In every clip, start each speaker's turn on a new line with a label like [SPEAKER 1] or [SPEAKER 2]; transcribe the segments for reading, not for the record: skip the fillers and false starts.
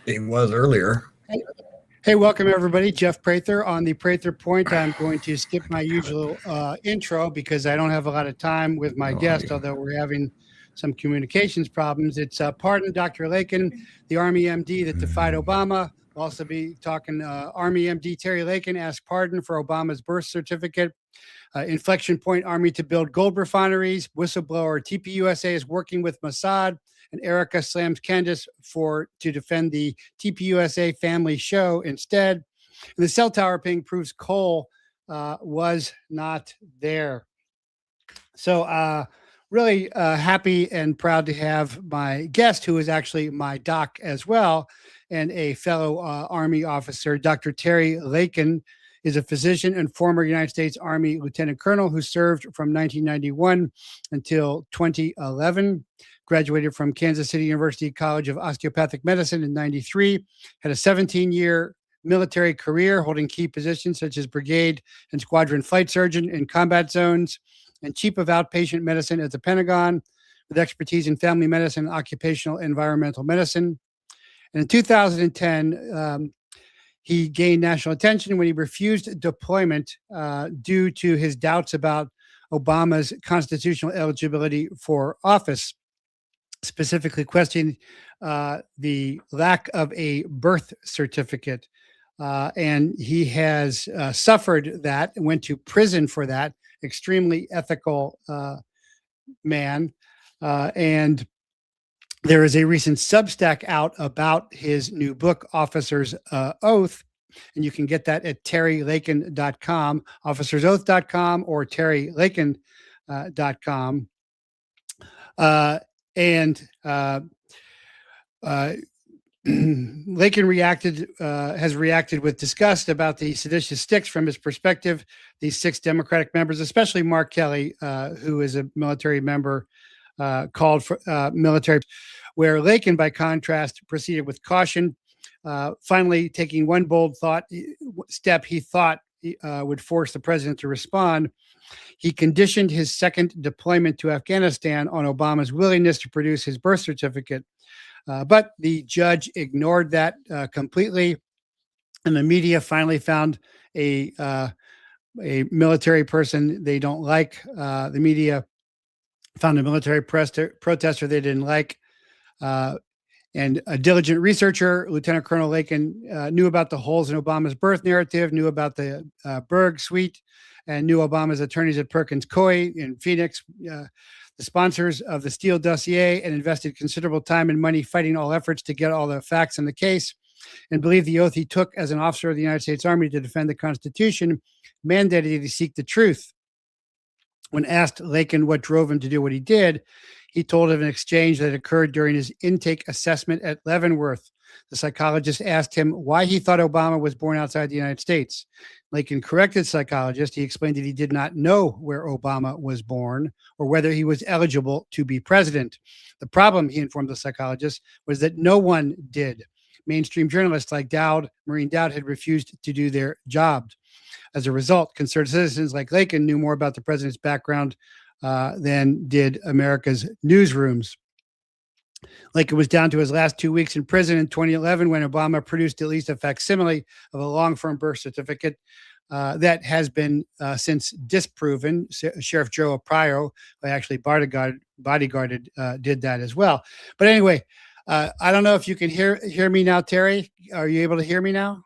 [SPEAKER 1] He was earlier.
[SPEAKER 2] Hey, welcome everybody. Jeff Prather on the Prather Point. I'm going to skip my usual intro because I don't have a lot of time with my guest, although we're having some communications problems. It's pardon Dr. Lakin, the Army MD that defied Obama. We'll also be talking Army MD Terry Lakin asked pardon for Obama's birth certificate. Inflection Point Army to build gold refineries. Whistleblower TPUSA is working with MOSSAD. And ERIKA slams CANDACE to defend the TPUSA family show instead. And the cell tower ping proves coal was not there. So really happy and proud to have my guest, who is actually my doc as well, and a fellow Army officer. Dr. Terry Lakin is a physician and former United States Army Lieutenant Colonel who served from 1991 until 2011. Graduated from Kansas City University College of Osteopathic Medicine in 93, had a 17-year military career holding key positions such as brigade and squadron flight surgeon in combat zones and chief of outpatient medicine at the Pentagon with expertise in family medicine and occupational environmental medicine. And in 2010, he gained national attention when he refused deployment due to his doubts about Obama's constitutional eligibility for office, specifically questioning the lack of a birth certificate. And he has suffered that and went to prison for that. Extremely ethical man. And there is a recent Substack out about his new book, Officer's Oath. And you can get that at terrylakin.com, officersoath.com, or terrylakin.com. Lakin has reacted with disgust about the seditious sticks from his perspective. These 6 Democratic members, especially Mark Kelly, who is a military member, called for military, where Lakin, by contrast, proceeded with caution, finally taking one bold step he thought would force the president to respond. He conditioned his second deployment to Afghanistan on Obama's willingness to produce his birth certificate. But the judge ignored that completely. And the media finally found a military person they don't like. The media found a military protester they didn't like. And a diligent researcher, Lieutenant Colonel Lakin, knew about the holes in Obama's birth narrative, knew about the Berg suite, and knew Obama's attorneys at Perkins Coie in Phoenix, the sponsors of the Steele dossier, and invested considerable time and money fighting all efforts to get all the facts in the case, and believed the oath he took as an officer of the United States Army to defend the Constitution mandated him to seek the truth. When asked Lakin what drove him to do what he did, he told of an exchange that occurred during his intake assessment at Leavenworth. The psychologist asked him why he thought Obama was born outside the United States. Lakin corrected the psychologist. He explained that he did not know where Obama was born or whether he was eligible to be president. The problem, he informed the psychologist, was that no one did. Mainstream journalists like Maureen Dowd, had refused to do their job. As a result, concerned citizens like Lakin knew more about the president's background than did America's newsrooms. Lakin was down to his last 2 weeks in prison in 2011 when Obama produced at least a facsimile of a long-form birth certificate that has been since disproven. Sheriff Joe Arpaio, who actually bodyguarded, did that as well. But anyway, I don't know if you can hear me now, Terry. Are you able to hear me now?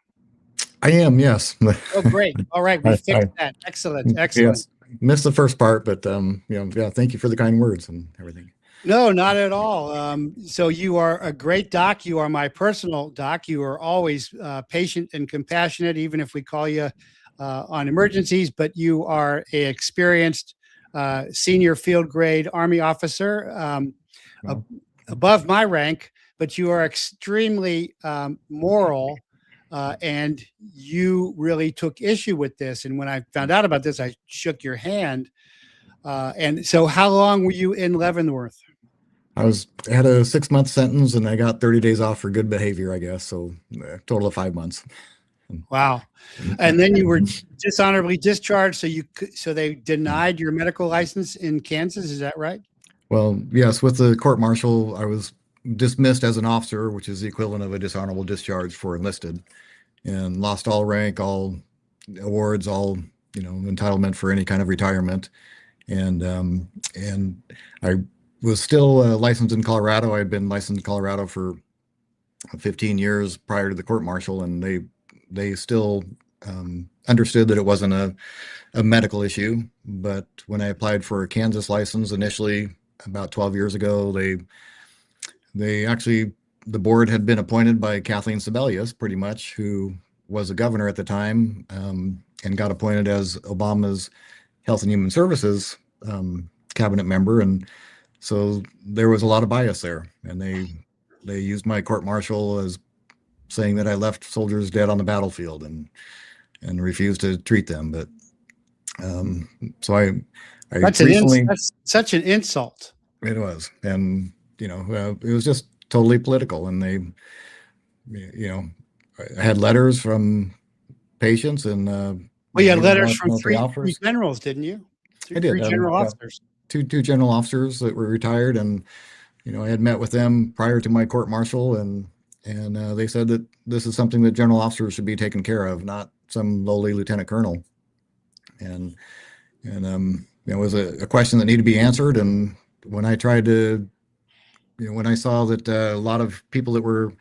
[SPEAKER 1] I am, yes.
[SPEAKER 2] Oh, great. All right. We fixed that. Excellent.
[SPEAKER 1] Yes. Missed the first part, but thank you for the kind words and everything.
[SPEAKER 2] No, not at all. So you are a great doc. You are my personal doc. You are always patient and compassionate, even if we call you on emergencies, but you are an experienced senior field grade Army officer above my rank, but you are extremely moral. And you really took issue with this. And when I found out about this, I shook your hand. And so how long were you in Leavenworth?
[SPEAKER 1] I had a 6-month sentence and I got 30 days off for good behavior, I guess. So total of 5 months.
[SPEAKER 2] Wow. And then you were dishonorably discharged. So they denied your medical license in Kansas. Is that right?
[SPEAKER 1] Well, yes, with the court martial, I was dismissed as an officer, which is the equivalent of a dishonorable discharge for enlisted, and lost all rank, all awards, all, entitlement for any kind of retirement. And I was still licensed in Colorado. I'd been licensed in Colorado for 15 years prior to the court martial, and they still understood that it wasn't a medical issue. But when I applied for a Kansas license initially about 12 years ago, they actually, the board had been appointed by Kathleen Sebelius, pretty much, who was a governor at the time, and got appointed as Obama's Health and Human Services cabinet member. And so there was a lot of bias there, and they used my court martial as saying that I left soldiers dead on the battlefield and refused to treat them. But so I recently,
[SPEAKER 2] that's such an insult.
[SPEAKER 1] it was, and it was just totally political. And I had letters from patients and
[SPEAKER 2] well, you had letters from three generals, didn't you?
[SPEAKER 1] I did.
[SPEAKER 2] Three general officers.
[SPEAKER 1] Two general officers that were retired, and I had met with them prior to my court martial, and they said that this is something that general officers should be taken care of, not some lowly lieutenant colonel. And it was a question that needed to be answered. And when I tried to, when I saw that a lot of people that were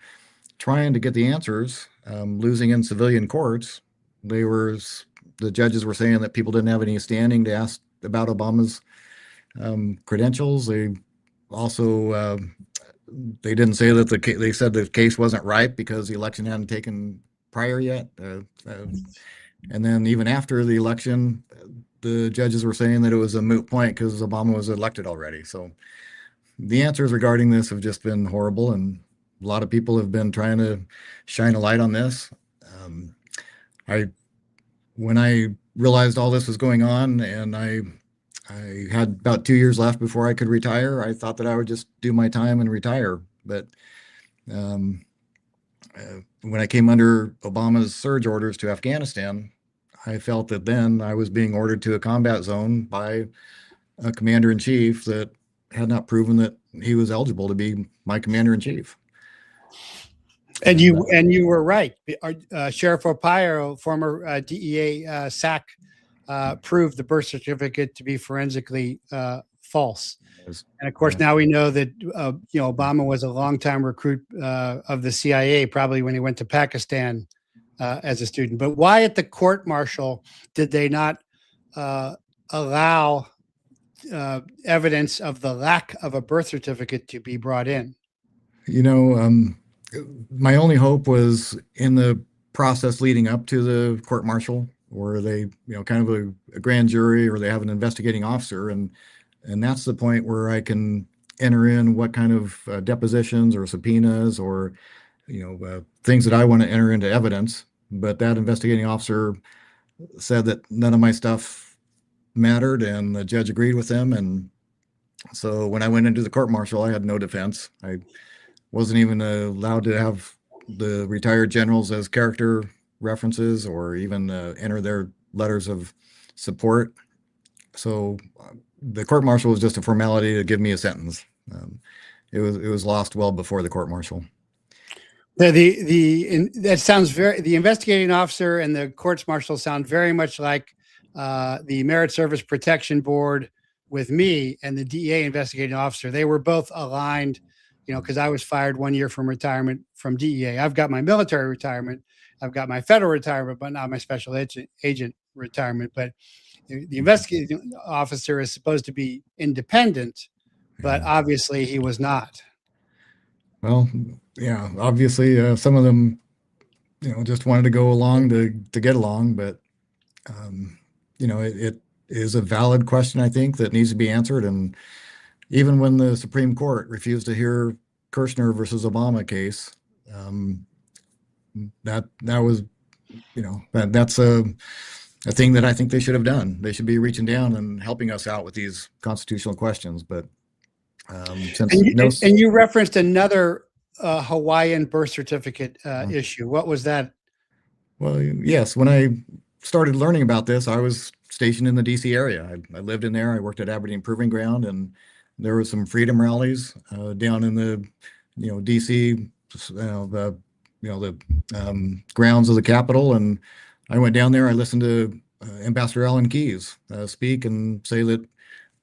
[SPEAKER 1] trying to get the answers, losing in civilian courts, the judges were saying that people didn't have any standing to ask about Obama's credentials. They also they didn't say that they said the case wasn't ripe because the election hadn't taken prior yet. And then even after the election, the judges were saying that it was a moot point because Obama was elected already. So the answers regarding this have just been horrible, and a lot of people have been trying to shine a light on this. When I realized all this was going on, and I had about 2 years left before I could retire, I thought that I would just do my time and retire. But when I came under Obama's surge orders to Afghanistan, I felt that then I was being ordered to a combat zone by a commander-in-chief that had not proven that he was eligible to be my commander-in-chief.
[SPEAKER 2] And you were right. Sheriff Arpaio, former DEA SAC, proved the birth certificate to be forensically false. And of course, now we know that Obama was a longtime recruit of the CIA, probably when he went to Pakistan as a student. But why at the court martial did they not allow evidence of the lack of a birth certificate to be brought in?
[SPEAKER 1] My only hope was in the process leading up to the court martial, where they, kind of a grand jury, or they have an investigating officer, and that's the point where I can enter in what kind of depositions or subpoenas or things that I want to enter into evidence. But that investigating officer said that none of my stuff mattered, and the judge agreed with them. And so when I went into the court martial, I had no defense. I wasn't even allowed to have the retired generals as character references, or even enter their letters of support. So the court martial was just a formality to give me a sentence. It was lost well before the court martial.
[SPEAKER 2] That sounds the investigating officer and the courts martial sound very much like the Merit Service Protection Board with me and the DEA investigating officer. They were both aligned, because I was fired 1 year from retirement from DEA. I've got my military retirement, I've got my federal retirement, but not my special agent retirement. But the investigating officer is supposed to be independent, but obviously he was not.
[SPEAKER 1] Well, yeah, obviously some of them, just wanted to go along to get along. But, it is a valid question, I think, that needs to be answered. And even when the Supreme Court refused to hear Kirshner versus Obama case, that was, that's a thing that I think they should have done. They should be reaching down and helping us out with these constitutional questions. But
[SPEAKER 2] and you referenced another Hawaiian birth certificate issue. What was that?
[SPEAKER 1] Well, yes, when I started learning about this, I was stationed in the DC area. I lived in there. I worked at Aberdeen Proving Ground, and there were some freedom rallies down in the DC, the grounds of the Capitol, and I went down there. I listened to Ambassador Alan Keyes speak and say that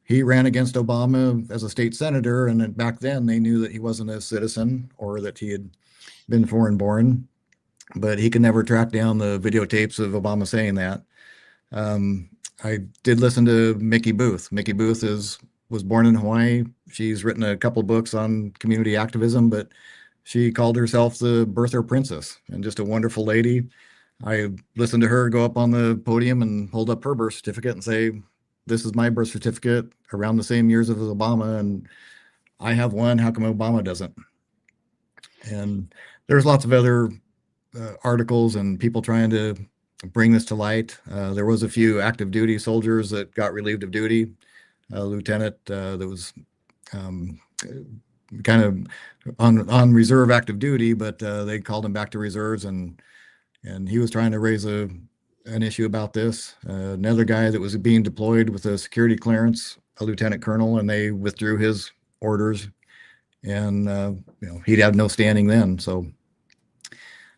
[SPEAKER 1] he ran against Obama as a state senator, and back then they knew that he wasn't a citizen or that he had been foreign born, but he could never track down the videotapes of Obama saying that. I did listen to Mickey Booth. Mickey Booth was born in Hawaii. She's written a couple books on community activism, but she called herself the birther princess and just a wonderful lady. I listened to her go up on the podium and hold up her birth certificate and say, "This is my birth certificate around the same years as Obama, and I have one. How come Obama doesn't?" And there's lots of other articles and people trying to bring this to light. There was a few active duty soldiers that got relieved of duty. A lieutenant that was kind of on reserve active duty, but they called him back to reserves, and he was trying to raise an issue about this. Another guy that was being deployed with a security clearance, a lieutenant colonel, and they withdrew his orders, and he'd have no standing then. So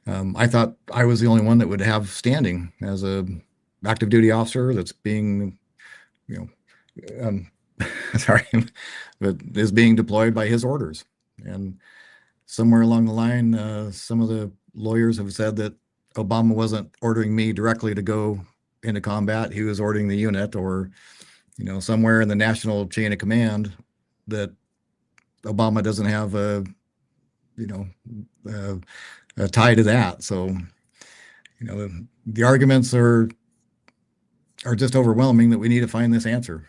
[SPEAKER 1] I thought I was the only one that would have standing as a active duty officer that's being, sorry, but is being deployed by his orders. And somewhere along the line, some of the lawyers have said that Obama wasn't ordering me directly to go into combat. He was ordering the unit, or, somewhere in the national chain of command that Obama doesn't have a tie to that. So, the arguments are just overwhelming that we need to find this answer.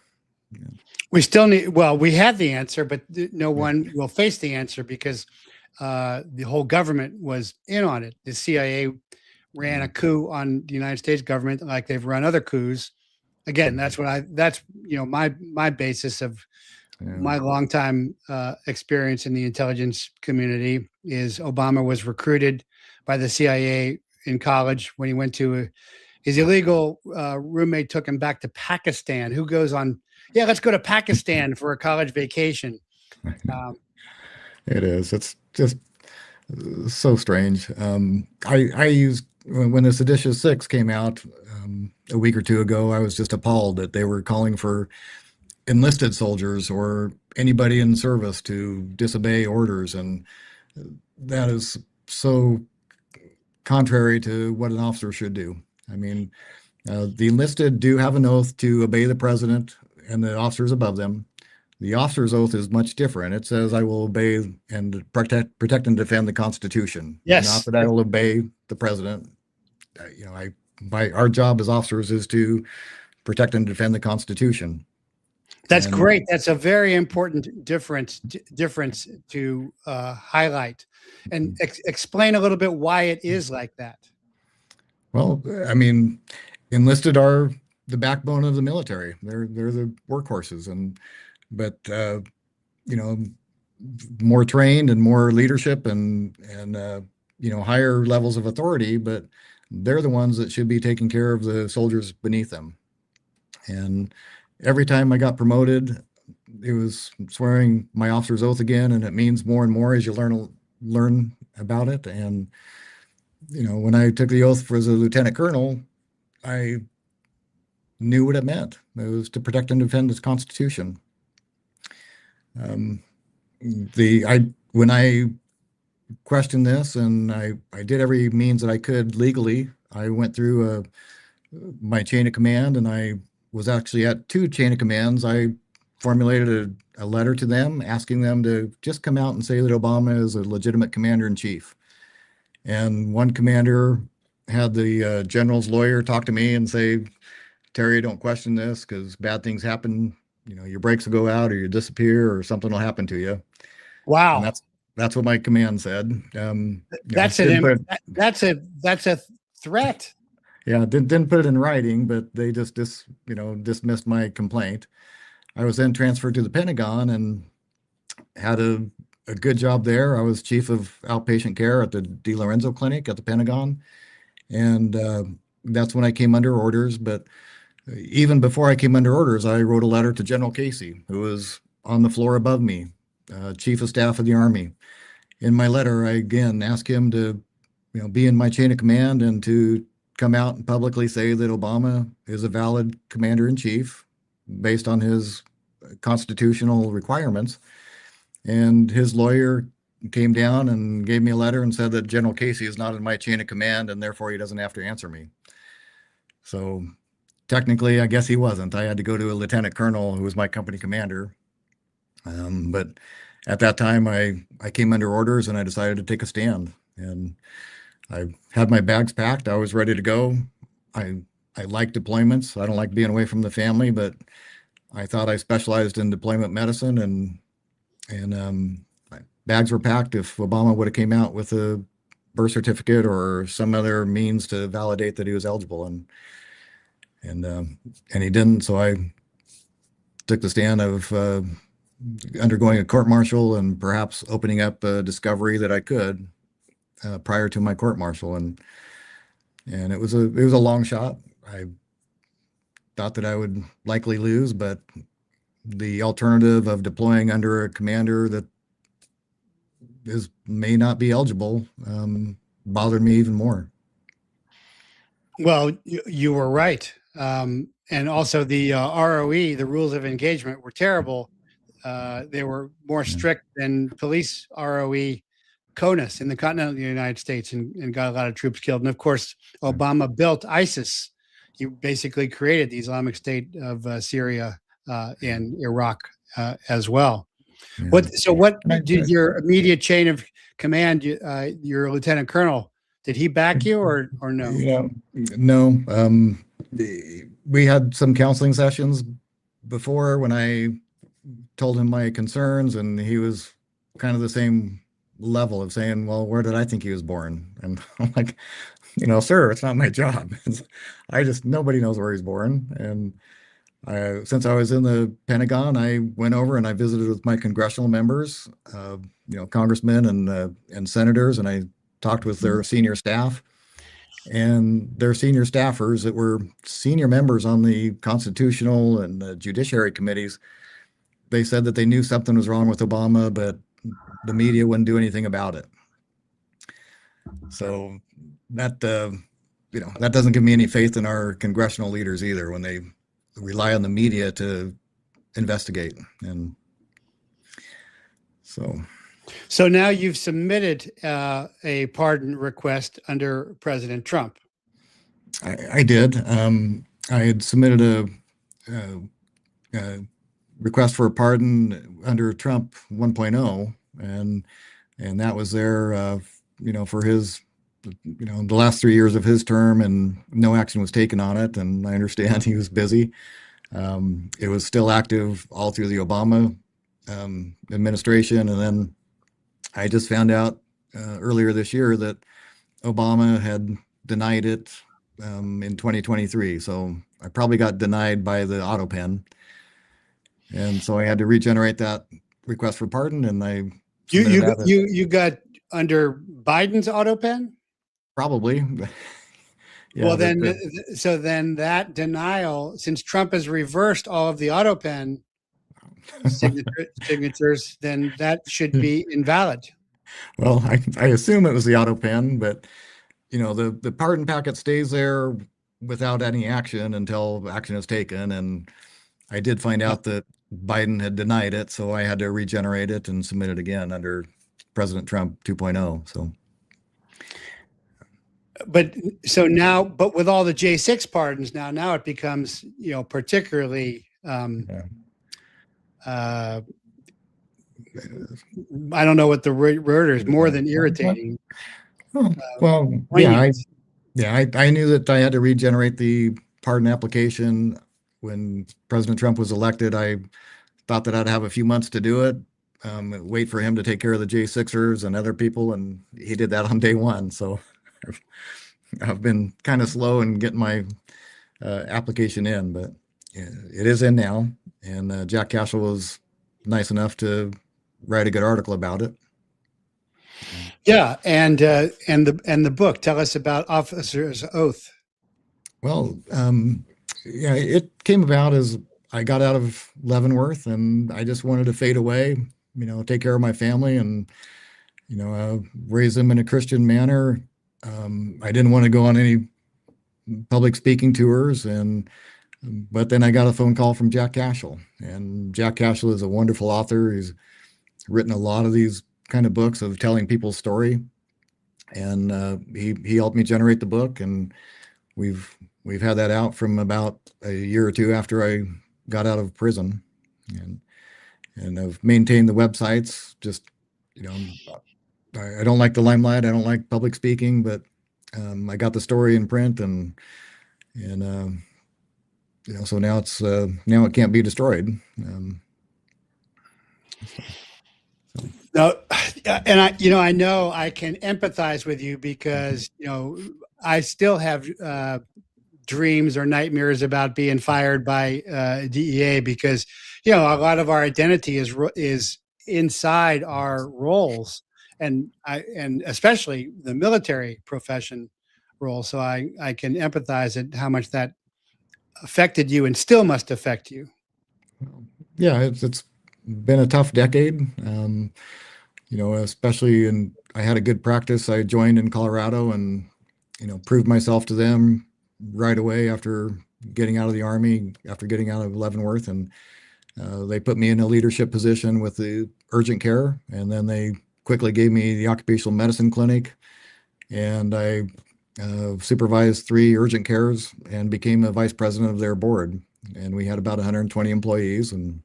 [SPEAKER 2] We still need, well, we have the answer, but no one will face the answer because the whole government was in on it. The CIA ran a coup on the United States government like they've run other coups. Again, that's my basis of my longtime experience in the intelligence community is Obama was recruited by the CIA in college when he went to his illegal roommate took him back to Pakistan. Who goes on, yeah, let's go to Pakistan for a college vacation.
[SPEAKER 1] It is. It's just so strange. I used, when the Seditious Six came out a week or two ago, I was just appalled that they were calling for enlisted soldiers or anybody in service to disobey orders. And that is so contrary to what an officer should do. I mean, the enlisted do have an oath to obey the president and the officers above them. The officer's oath is much different. It says, "I will obey and protect and defend the Constitution."
[SPEAKER 2] Yes.
[SPEAKER 1] Not that I will obey the president. Our job as officers is to protect and defend the Constitution.
[SPEAKER 2] That's great. That's a very important difference to highlight, and explain a little bit why it is like that.
[SPEAKER 1] Well, I mean, enlisted are the backbone of the military. They're the workhorses, but more trained and more leadership and higher levels of authority, but they're the ones that should be taking care of the soldiers beneath them. And every time I got promoted, it was swearing my officer's oath again, and it means more and more as you learn about it. And when I took the oath as a lieutenant colonel, I knew what it meant. It was to protect and defend this Constitution. When I questioned this, and I did every means that I could legally, I went through my chain of command, and I was actually at two chain of commands. I formulated a letter to them asking them to just come out and say that Obama is a legitimate commander in chief. And one commander had the general's lawyer talk to me and say, "Terry, don't question this because bad things happen. Your brakes will go out or you disappear or something will happen to you."
[SPEAKER 2] Wow.
[SPEAKER 1] And that's what my command said.
[SPEAKER 2] That's a threat.
[SPEAKER 1] Yeah, didn't put it in writing, but they just dismissed my complaint. I was then transferred to the Pentagon and had a good job there. I was chief of outpatient care at the De Lorenzo Clinic at the Pentagon, and that's when I came under orders. But even before I came under orders, I wrote a letter to General Casey, who was on the floor above me, chief of staff of the Army. in my letter, I again asked him to, be in my chain of command and to come out and publicly say that Obama is a valid commander in chief based on his constitutional requirements. And his lawyer came down and gave me a letter and said that General Casey is not in my chain of command and therefore he doesn't have to answer me. So technically, I guess he wasn't. I had to go to a lieutenant colonel who was my company commander. But at that time, I came under orders and I decided to take a stand. And I had my bags packed. I was ready to go. I like deployments. I don't like being away from the family, but I thought I specialized in deployment medicine, and my bags were packed. If Obama would have came out with a birth certificate or some other means to validate that he was eligible, and he didn't. So I took the stand of undergoing a court martial and perhaps opening up a discovery that I could prior to my court martial, and it was a long shot. I thought that I would likely lose, but the alternative of deploying under a commander that may not be eligible bothered me even more.
[SPEAKER 2] Well, you were right. And also the ROE, the rules of engagement, were terrible. They were more strict than police ROE CONUS in the continental United States, and got a lot of troops killed. And of course, Obama built ISIS. He basically created the Islamic State of Syria and Iraq as well.
[SPEAKER 1] Yeah.
[SPEAKER 2] What did your immediate chain of command, your lieutenant colonel, did he back you or no?
[SPEAKER 1] No. We had some counseling sessions before when I told him my concerns, and he was kind of the same level of saying, well, where did I think he was born? And I'm like, sir, it's not my job. Nobody knows where he's born. And since I was in the Pentagon, I went over and I visited with my congressional members, congressmen and senators, and I talked with their senior staff and their senior staffers that were senior members on the constitutional and the judiciary committees. They said that they knew something was wrong with Obama, but the media wouldn't do anything about it. So that doesn't give me any faith in our congressional leaders either when they rely on the media to investigate. And so
[SPEAKER 2] now you've submitted a pardon request under President Trump.
[SPEAKER 1] I did. I had submitted a request for a pardon under Trump 1.0, and that was there, for his, the last 3 years of his term, and no action was taken on it. And I understand he was busy. It was still active all through the Obama administration, and then I just found out earlier this year that Obama had denied it in 2023. So I probably got denied by the auto pen. And so I had to regenerate that request for pardon, and I
[SPEAKER 2] you got under Biden's auto pen?
[SPEAKER 1] Probably. Yeah,
[SPEAKER 2] well, then that denial, since Trump has reversed all of the auto pen signatures, then that should be invalid.
[SPEAKER 1] Well, I assume it was the auto pen, but the pardon packet stays there without any action until action is taken. And I did find out that Biden had denied it, so I had to regenerate it and submit it again under President Trump 2.0. So,
[SPEAKER 2] but with all the J6 pardons now it becomes particularly I don't know what the word is, more than irritating.
[SPEAKER 1] Well, I knew that I had to regenerate the pardon application when President Trump was elected. I thought that I'd have a few months to do it, wait for him to take care of the J6ers and other people, and he did that on day one. So I've been kind of slow in getting my application in, but it is in now. And Jack Cashel was nice enough to write a good article about it.
[SPEAKER 2] Yeah, and the book. Tell us about Officer's Oath.
[SPEAKER 1] Well, it came about as I got out of Leavenworth, and I just wanted to fade away, take care of my family, and raised them in a Christian manner. I didn't want to go on any public speaking tours, but then I got a phone call from Jack Cashel, and Jack Cashel is a wonderful author. He's written a lot of these kind of books of telling people's story, and he helped me generate the book, and we've had that out from about a year or two after I got out of prison, and I've maintained the websites. Just you know, I don't like the limelight. I don't like public speaking, but I got the story in print, and so now it can't be destroyed.
[SPEAKER 2] No, and I know I can empathize with you because I still have dreams or nightmares about being fired by DEA because a lot of our identity is inside our roles, and especially the military profession role. So I can empathize at how much that affected you and still must affect you.
[SPEAKER 1] Yeah, it's been a tough decade. Especially I had a good practice. I joined in Colorado and, proved myself to them right away after getting out of the Army, after getting out of Leavenworth. And they put me in a leadership position with the urgent care. And then they quickly gave me the occupational medicine clinic. And I supervised 3 urgent cares and became a vice president of their board. And we had about 120 employees and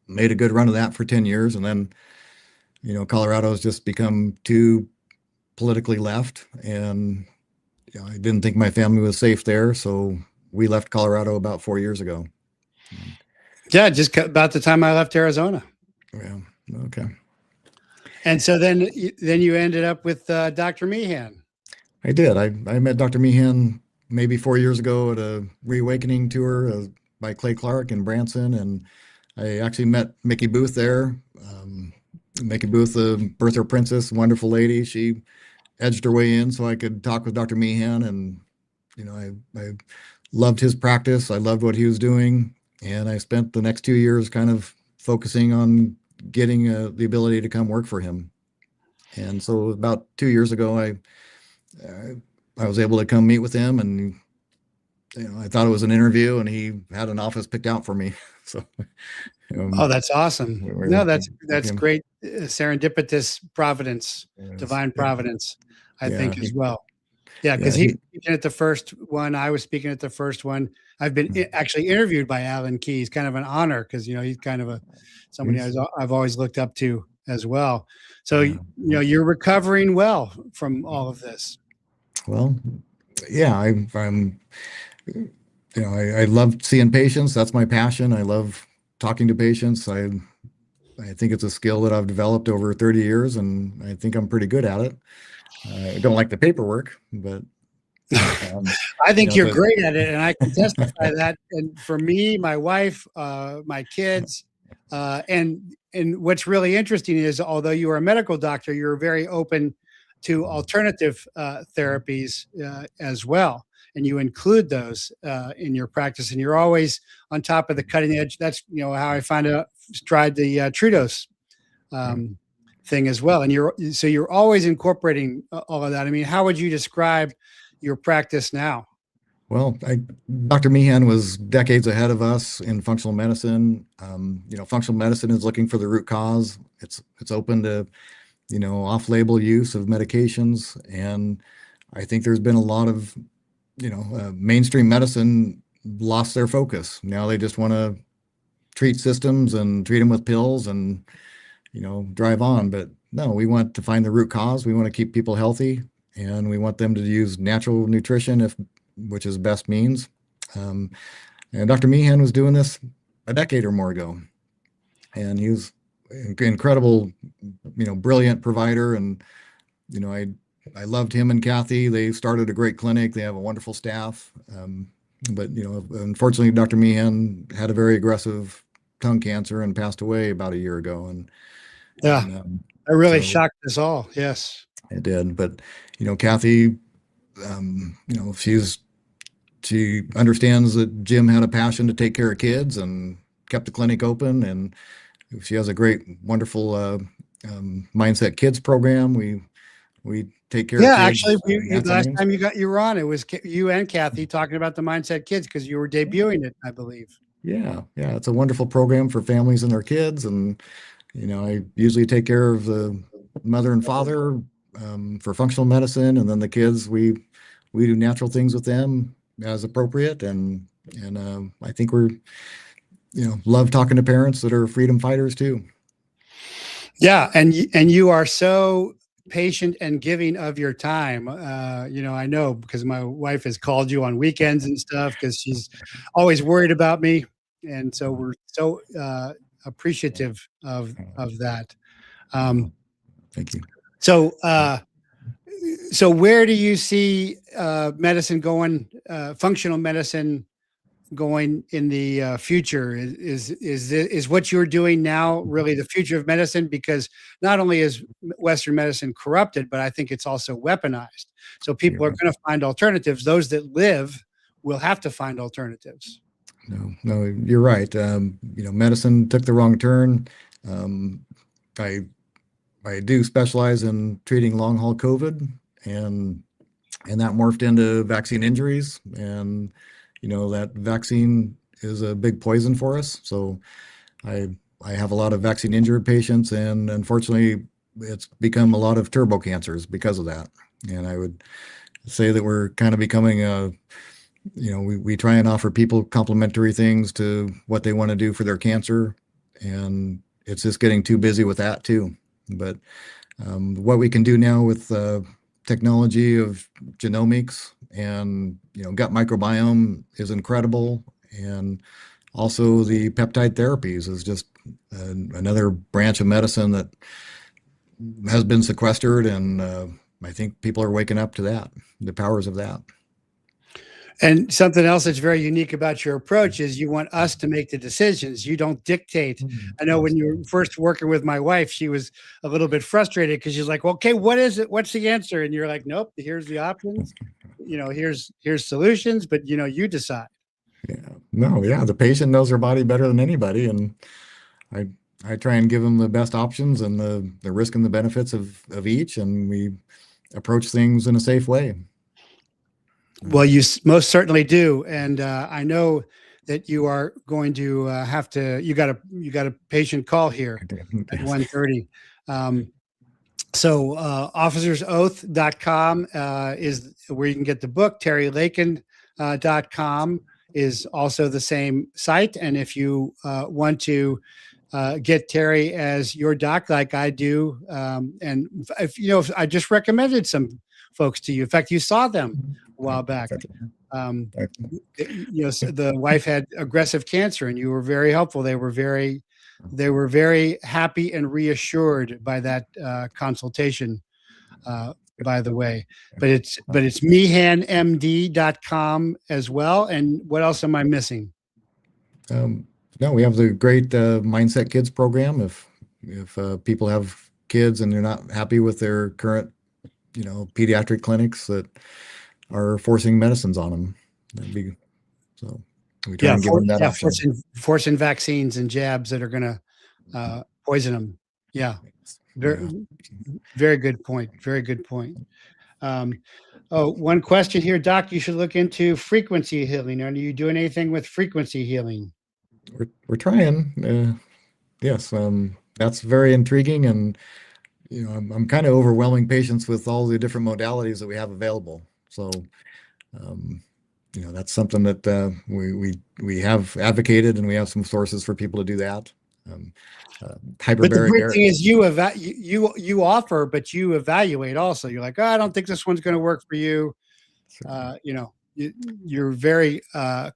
[SPEAKER 1] made a good run of that for 10 years. And then, Colorado has just become too politically left. And I didn't think my family was safe there. So we left Colorado about 4 years ago.
[SPEAKER 2] Yeah, just about the time I left Arizona.
[SPEAKER 1] Yeah. Okay.
[SPEAKER 2] And so then you ended up with Dr. Meehan.
[SPEAKER 1] I did. I met Dr. Meehan maybe 4 years ago at a Reawakening tour by Clay Clark in Branson. And I actually met Mickey Booth there. Mickey Booth, the birther princess, wonderful lady. She edged her way in so I could talk with Dr. Meehan. And, I loved his practice. I loved what he was doing. And I spent the next 2 years kind of focusing on getting the ability to come work for him. And so about 2 years ago, I was able to come meet with him, and I thought it was an interview, and he had an office picked out for me. So,
[SPEAKER 2] oh, that's awesome. No, that's great. Serendipitous providence, divine providence, I think as well. Yeah, because he was speaking at the first one. I was speaking at the first one. I've been actually interviewed by Alan Key. It's kind of an honor because he's kind of somebody I've always looked up to as well. So you're recovering well from all of this.
[SPEAKER 1] Well, yeah, I love seeing patients. That's my passion. I love talking to patients. I think it's a skill that I've developed over 30 years, and I think I'm pretty good at it. I don't like the paperwork, but
[SPEAKER 2] I think you're great at it, and I can testify that. And for me, my wife, my kids, and what's really interesting is, although you are a medical doctor, you're very open to alternative therapies as well, and you include those in your practice, and you're always on top of the cutting edge. That's how I tried the Trudeau's thing as well, and you're always incorporating all of that. I mean, how would you describe your practice now?
[SPEAKER 1] Well, Dr. Meehan was decades ahead of us in functional medicine. Functional medicine is looking for the root cause. It's open to off-label use of medications. And I think there's been a lot of, mainstream medicine lost their focus. Now they just want to treat systems and treat them with pills and, drive on. But no, we want to find the root cause. We want to keep people healthy, and we want them to use natural nutrition, which is best means. And Dr. Meehan was doing this a decade or more ago. And he was incredible, brilliant provider. And, I loved him and Kathy. They started a great clinic. They have a wonderful staff. But, unfortunately, Dr. Meehan had a very aggressive tongue cancer and passed away about a year ago. And
[SPEAKER 2] that really shocked us all. Yes,
[SPEAKER 1] it did. But, Kathy, she understands that Jim had a passion to take care of kids and kept the clinic open. And she has a great, wonderful Mindset Kids program. We take care of
[SPEAKER 2] Yeah,
[SPEAKER 1] kids
[SPEAKER 2] actually,
[SPEAKER 1] in that
[SPEAKER 2] last
[SPEAKER 1] setting.
[SPEAKER 2] time you were on, it was you and Kathy talking about the Mindset Kids because you were debuting it, I believe.
[SPEAKER 1] Yeah, yeah, it's a wonderful program for families and their kids, and I usually take care of the mother and father for functional medicine, and then the kids we do natural things with them as appropriate, and I think we're love talking to parents that are freedom fighters too.
[SPEAKER 2] Yeah, and you are so patient and giving of your time. I know because my wife has called you on weekends and stuff because she's always worried about me, and so we're so appreciative of that. Um,
[SPEAKER 1] Thank you.
[SPEAKER 2] so, so where do you see medicine going? Functional medicine going in the future? Is what you're doing now really the future of medicine? Because not only is Western medicine corrupted, but I think it's also weaponized. So
[SPEAKER 1] You're
[SPEAKER 2] people are
[SPEAKER 1] right.
[SPEAKER 2] going to find alternatives. Those that live will have to find alternatives.
[SPEAKER 1] No, you're right. Medicine took the wrong turn. Um, I I do specialize in treating long haul COVID, and that morphed into vaccine injuries, and that vaccine is a big poison for us. So I I have a lot of vaccine injured patients, and unfortunately, it's become a lot of turbo cancers because of that. And I would say that we're kind of becoming we try and offer people complementary things to what they want to do for their cancer, and it's just getting too busy with that too. But what we can do now with technology of genomics and gut microbiome is incredible, and also the peptide therapies is just another branch of medicine that has been sequestered, and I think people are waking up to that, the powers of that.
[SPEAKER 2] And something else that's very unique about your approach is you want us to make the decisions. You don't dictate. I know when you were first working with my wife, she was a little bit frustrated because she's like, well, okay, what is it? What's the answer? And you're like, nope, here's the options. Here's solutions, but you decide.
[SPEAKER 1] Yeah, no, yeah, the patient knows their body better than anybody, and I I try and give them the best options and the risk and the benefits of each, and we approach things in a safe way.
[SPEAKER 2] Well, you most certainly do, and I know that you are going to have to. You got a patient call here at
[SPEAKER 1] Yes.
[SPEAKER 2] 1:30. Um, so officersoath.com is where you can get the book. TerryLakin.com is also the same site, and if you want to get Terry as your doc, like I do, and if I just recommended some folks to you. In fact, you saw them a while back. Um, the wife had aggressive cancer, and you were very helpful. They were very happy and reassured by that consultation. By the way, but it's mehanmd.com as well. And what else am I missing?
[SPEAKER 1] Um, no, we have the great Mindset Kids program. If people have kids and they're not happy with their current, pediatric clinics that are forcing medicines on them, that'd be so. We try
[SPEAKER 2] Yeah,
[SPEAKER 1] and give them that
[SPEAKER 2] yeah,
[SPEAKER 1] option.
[SPEAKER 2] forcing vaccines and jabs that are going to poison them. Yeah,
[SPEAKER 1] Yeah.
[SPEAKER 2] very, very good point. Very good point. Um, oh, one question here, Doc. You should look into frequency healing. Are you doing anything with frequency healing?
[SPEAKER 1] We're trying. Yes, that's very intriguing, and I'm kind of overwhelming patients with all the different modalities that we have available. So, um, that's something that we have advocated, and we have some sources for people to do that. Um,
[SPEAKER 2] But the
[SPEAKER 1] hyperbaric
[SPEAKER 2] great
[SPEAKER 1] air.
[SPEAKER 2] thing is you offer, but you evaluate also. You're like, oh, I don't think this one's going to work for you. You're very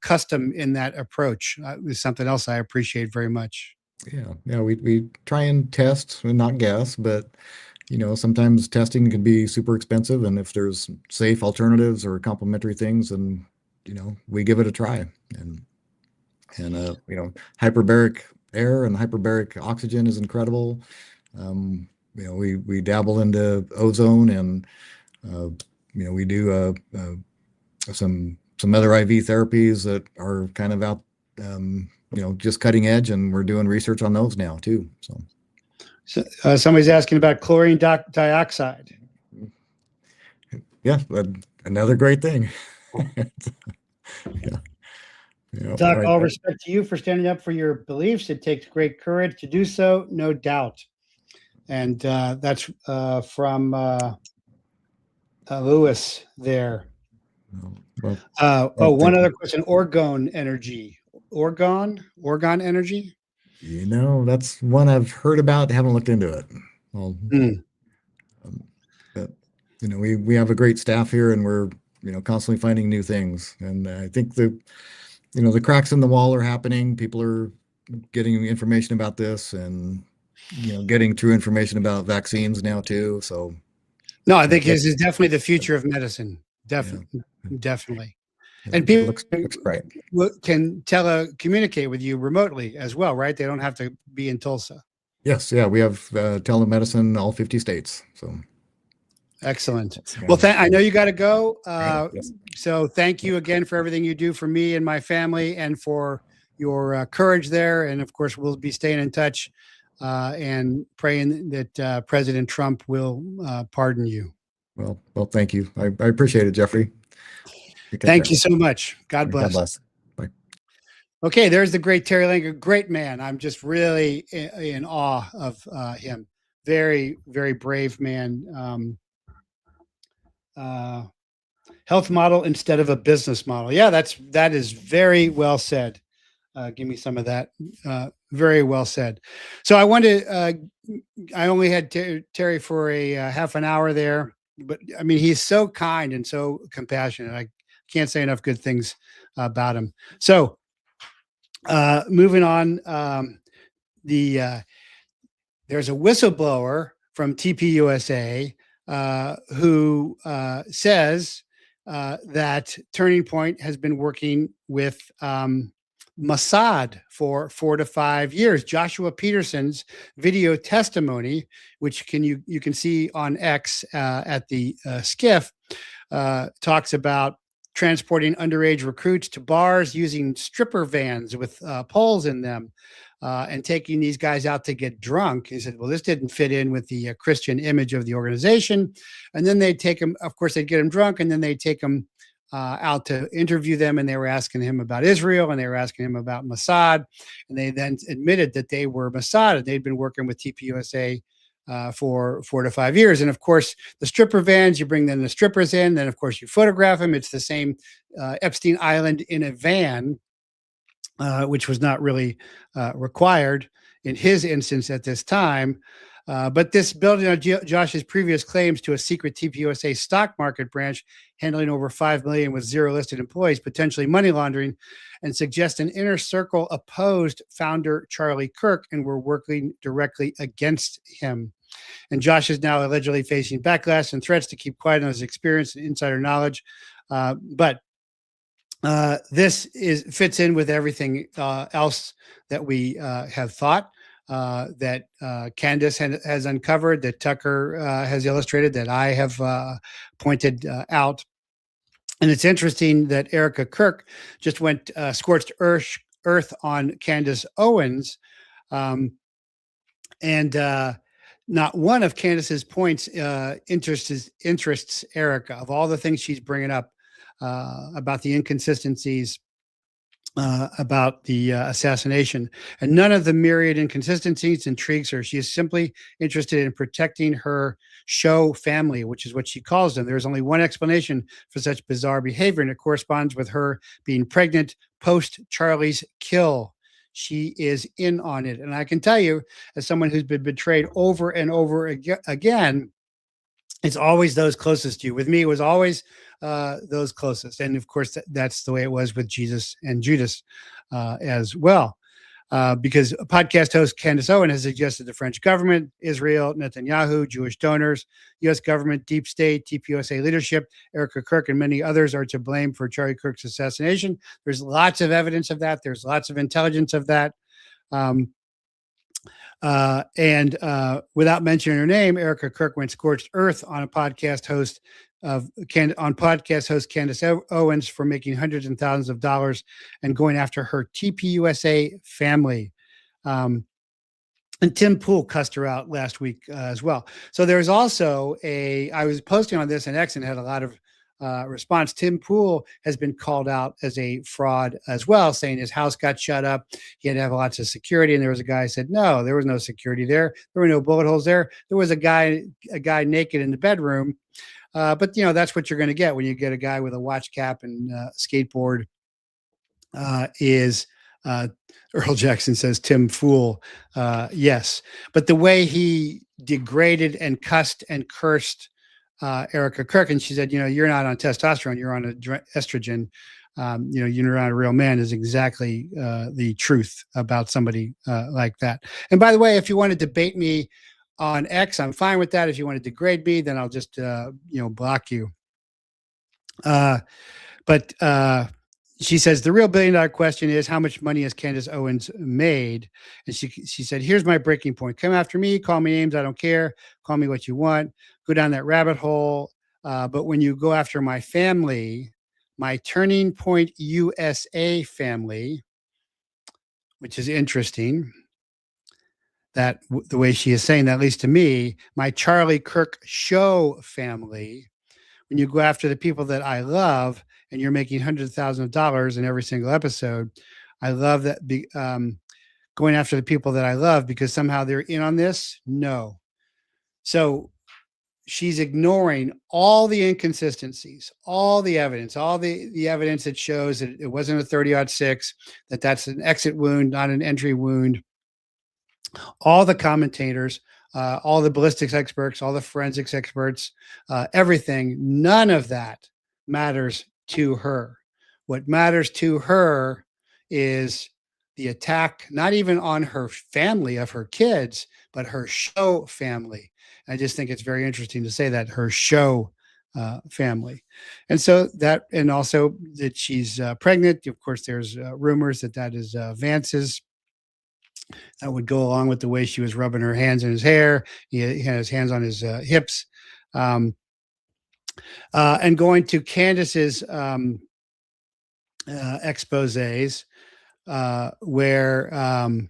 [SPEAKER 2] custom in that approach. Is something else I appreciate very much.
[SPEAKER 1] Yeah, we try and test and not guess, but sometimes testing can be super expensive, and if there's safe alternatives or complementary things, then we give it a try. And hyperbaric air and hyperbaric oxygen is incredible. We dabble into ozone, and we do some other IV therapies that are kind of out, just cutting edge, and we're doing research on those now too. So
[SPEAKER 2] So, somebody's asking about chlorine dioxide.
[SPEAKER 1] Yeah, another great thing. Yeah. Yeah,
[SPEAKER 2] Doc, all respect to you for standing up for your beliefs. It takes great courage to do so, no doubt. And that's from Lewis there.
[SPEAKER 1] well,
[SPEAKER 2] One other question. Orgone energy. Orgone energy?
[SPEAKER 1] That's one I've heard about, haven't looked into it. Well, but we have a great staff here, and we're constantly finding new things. And I think the cracks in the wall are happening. People are getting information about this, and getting true information about vaccines now too. So
[SPEAKER 2] no, I think this is definitely the future of medicine. Definitely, definitely. And people
[SPEAKER 1] looks bright.
[SPEAKER 2] Can communicate with you remotely as well, right? They don't have to be in Tulsa.
[SPEAKER 1] Yes, yeah, we have telemedicine in all 50 states. So
[SPEAKER 2] excellent. Well, I know you got to go.
[SPEAKER 1] Yes.
[SPEAKER 2] So thank you again for everything you do for me and my family, and for your courage there. And of course, we'll be staying in touch and praying that President Trump will pardon you.
[SPEAKER 1] Well, thank you. I appreciate it, Jeffrey.
[SPEAKER 2] Thank you so much. God bless.
[SPEAKER 1] God bless. Bye.
[SPEAKER 2] Okay, there's the great Terry Langer, great man. I'm just really in awe of him. Very, very brave man. Health model instead of a business model. Yeah, that is very well said. Give me some of that. Very well said. So I wanted, I only had Terry for a half an hour there, but I mean, he's so kind and so compassionate. I can't say enough good things about him. So moving on, there's a whistleblower from TPUSA who says that Turning Point has been working with MOSSAD for 4 to 5 years. Joshua Peterson's video testimony, which you can see on X at the skiff, talks about transporting underage recruits to bars using stripper vans with poles in them, and taking these guys out to get drunk. He said, well, this didn't fit in with the Christian image of the organization. And then they'd take them, of course, they'd get them drunk, and then they'd take them out to interview them. And they were asking him about Israel, and they were asking him about MOSSAD. And they then admitted that they were MOSSAD, and they'd been working with TPUSA for 4 to 5 years. And of course, the stripper vans, you bring then the strippers in, then of course you photograph them. It's the same Epstein Island in a van, which was not really required in his instance at this time. But this building on Josh's previous claims to a secret TPUSA stock market branch handling over $5 million with 0 listed employees, potentially money laundering, and suggest an inner circle opposed founder Charlie Kirk and were working directly against him. And Josh is now allegedly facing backlash and threats to keep quiet on his experience and insider knowledge. But this fits in with everything else that we have thought, that CANDACE has uncovered, that Tucker has illustrated, that I have pointed out. And it's interesting that ERIKA Kirk just went scorched earth on Candace Owens, and not one of Candace's points interests ERIKA. Of all the things she's bringing up about the inconsistencies about the assassination, and none of the myriad inconsistencies intrigues her. She is simply interested in protecting her show family, which is what she calls them. There's only one explanation for such bizarre behavior, and it corresponds with her being pregnant post Charlie's kill. She is in on it. And I can tell you, as someone who's been betrayed over and over again, it's always those closest to you. With me, it was always those closest. And of course, that's the way it was with Jesus and Judas as well. Because podcast host Candace Owen has suggested the French government, Israel, Netanyahu, Jewish donors, U.S. government, deep state, TPUSA leadership, ERIKA Kirk, and many others are to blame for Charlie Kirk's assassination. There's lots of evidence of that. There's lots of intelligence of that. And without mentioning her name, ERIKA Kirk went scorched earth on a podcast host Candace Owens for making hundreds and thousands of dollars and going after her TPUSA family. And Tim Pool cussed her out last week as well. So there's also I was posting on this and X and had a lot of response. Tim Pool has been called out as a fraud as well, saying his house got shut up. He had to have lots of security. And there was a guy who said, no, there was no security there. There were no bullet holes there. There was a guy naked in the bedroom. But, that's what you're going to get when you get a guy with a watch cap and skateboard Earl Jackson says Tim Fool. Yes. But the way he degraded and cussed and cursed ERIKA Kirk, and she said, you're not on testosterone, you're on estrogen. You're not a real man, is exactly the truth about somebody like that. And by the way, if you want to debate me on X, I'm fine with that. If you want to degrade me, then I'll just, block you. But she says the real $1 billion question is, how much money has Candace Owens made? And she said, here's my breaking point. Come after me, call me names, I don't care. Call me what you want. Go down that rabbit hole. But when you go after my family, my Turning Point USA family, which is interesting, that the way she is saying that, at least to me, my Charlie Kirk Show family, when you go after the people that I love, and you're making hundreds of thousands of dollars in every single episode, I love that. Going after the people that I love because somehow they're in on this. No. So she's ignoring all the inconsistencies, all the evidence, all the evidence that shows that it wasn't a 30-06, that's an exit wound, not an entry wound. All the commentators, all the ballistics experts, all the forensics experts, everything, none of that matters to her. What matters to her is the attack, not even on her family of her kids, but her show family. I just think it's very interesting to say that, her show family. And so that, and also that she's pregnant. Of course, there's rumors that is Vance's. That would go along with the way she was rubbing her hands in his hair. He had his hands on his hips. And going to Candace's exposés, where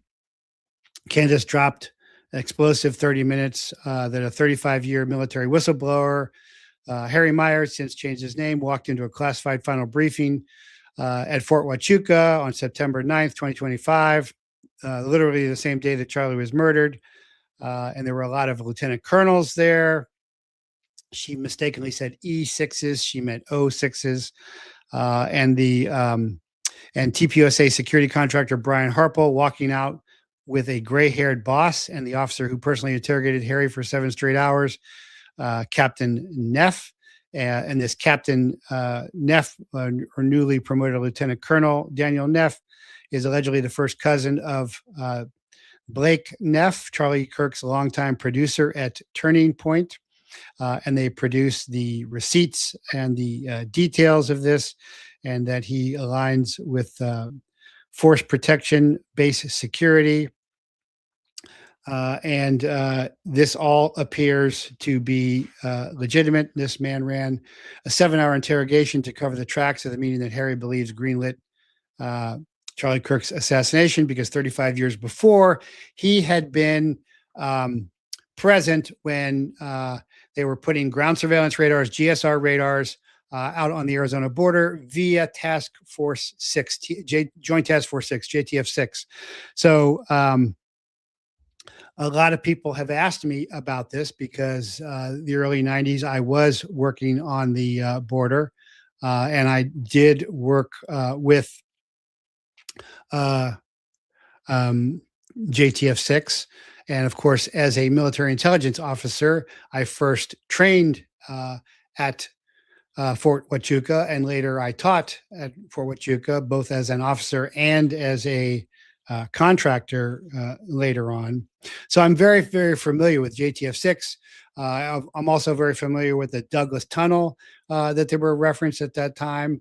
[SPEAKER 2] Candace dropped explosive 30 minutes that a 35-year military whistleblower, Harry Myers, since changed his name, walked into a classified final briefing at Fort Huachuca on September 9th, 2025, literally the same day that Charlie was murdered. And there were a lot of lieutenant colonels there. She mistakenly said E6s. She meant O6s. And TPUSA security contractor Brian Harple walking out with a gray-haired boss and the officer who personally interrogated Harry for 7 straight hours, Captain Neff. And this Captain Neff, or newly promoted Lieutenant Colonel Daniel Neff, is allegedly the first cousin of Blake Neff, Charlie Kirk's longtime producer at Turning Point. And they produce the receipts and the details of this, and that he aligns with force protection, base security. And this all appears to be legitimate. This man ran a 7-hour interrogation to cover the tracks of the meeting that Harry believes greenlit Charlie Kirk's assassination, because 35 years before, he had been present when they were putting ground surveillance radars, GSR radars, out on the Arizona border via Task Force 6, Joint Task Force 6, JTF 6. So a lot of people have asked me about this because the early 90s, I was working on the border, and I did work with JTF 6. And of course, as a military intelligence officer, I first trained at Fort Huachuca, and later I taught at Fort Huachuca, both as an officer and as a contractor later on. So I'm very, very familiar with JTF 6. I'm also very familiar with the Douglas Tunnel that they were referenced at that time,